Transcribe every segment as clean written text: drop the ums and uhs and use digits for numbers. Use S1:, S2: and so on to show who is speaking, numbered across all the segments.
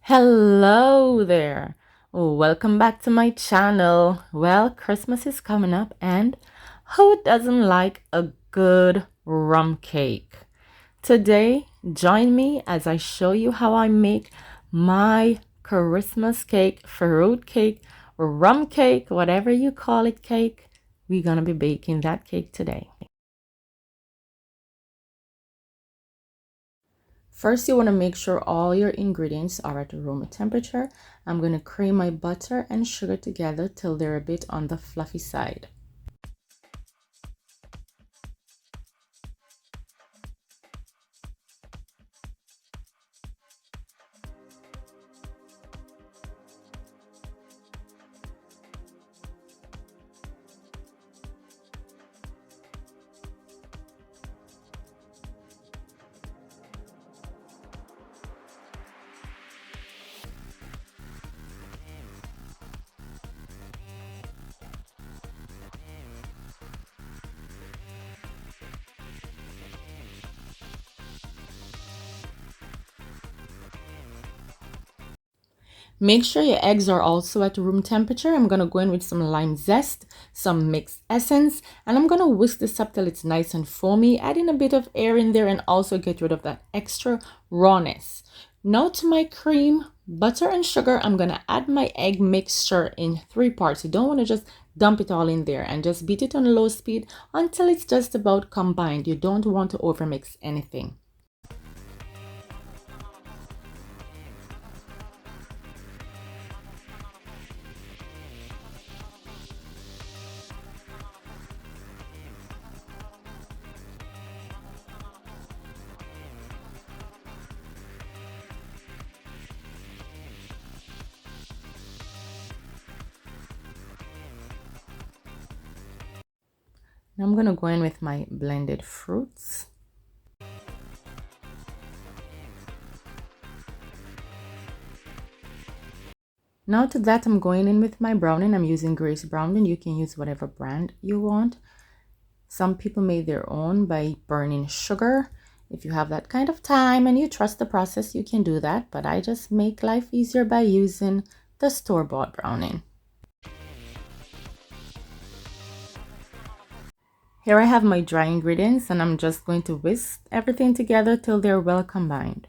S1: Hello there. Welcome back to my channel. Well, Christmas is coming up and who doesn't like a good rum cake? Today, join me as I show you how I make my Christmas cake, fruit cake, rum cake, whatever you call it cake. We're going to be baking that cake today. First, you want to make sure all your ingredients are at room temperature. I'm going to cream my butter and sugar together till they're a bit on the fluffy side. Make sure your eggs are also at room temperature. I'm going to go in with some lime zest, some mixed essence, and I'm going to whisk this up till it's nice and foamy, adding a bit of air in there and also get rid of that extra rawness. Now to my cream, butter and sugar, I'm going to add my egg mixture in 3 parts. You don't want to just dump it all in there and just beat it on low speed until it's just about combined. You don't want to overmix anything. Now I'm going to go in with my blended fruits. Now to that, I'm going in with my browning. I'm using Grace Browning. You can use whatever brand you want. Some people make their own by burning sugar. If you have that kind of time and you trust the process, you can do that. But I just make life easier by using the store-bought browning. Here I have my dry ingredients and I'm just going to whisk everything together till they're well combined.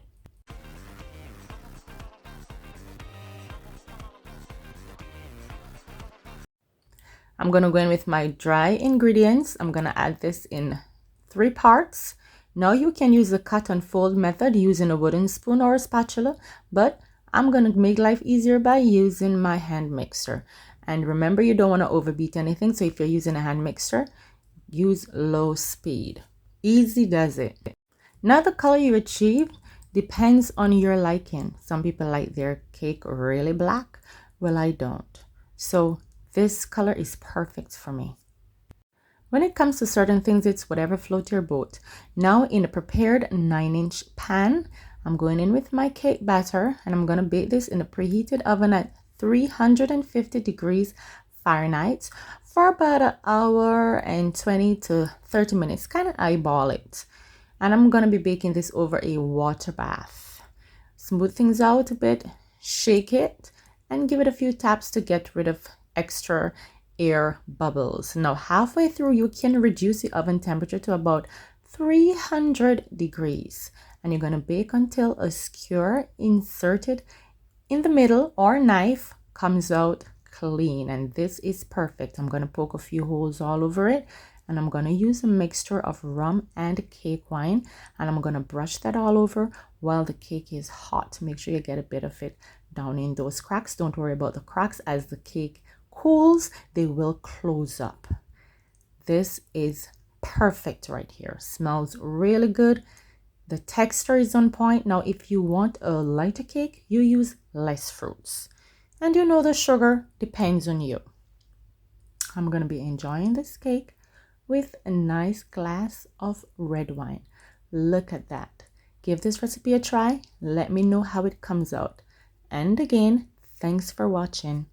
S1: I'm going to go in with my dry ingredients. I'm going to add this in 3 parts. Now you can use the cut and fold method using a wooden spoon or a spatula, but I'm going to make life easier by using my hand mixer. And remember, you don't want to overbeat anything, so if you're using a hand mixer, use low speed. Easy does it. Now the color you achieve depends on your liking. Some people like their cake really black. Well, I don't. So this color is perfect for me. When it comes to certain things, it's whatever floats your boat. Now in a prepared 9-inch pan, I'm going in with my cake batter and I'm going to bake this in a preheated oven at 350 degrees Fahrenheit for about an hour and 20 to 30 minutes. Kind of eyeball it. And I'm going to be baking this over a water bath. Smooth things out a bit, shake it, and give it a few taps to get rid of extra air bubbles. Now halfway through, you can reduce the oven temperature to about 300 degrees. And you're going to bake until a skewer inserted in the middle or knife comes out clean. And this is perfect. I'm going to poke a few holes all over it. And I'm going to use a mixture of rum and cake wine. And I'm going to brush that all over while the cake is hot. Make sure you get a bit of it down in those cracks. Don't worry about the cracks. As the cake cools, they will close up. This is perfect right here. Smells really good. The texture is on point. Now, if you want a lighter cake, you use less fruits. And you know the sugar depends on you. I'm going to be enjoying this cake with a nice glass of red wine. Look at that. Give this recipe a try. Let me know how it comes out. And again, thanks for watching.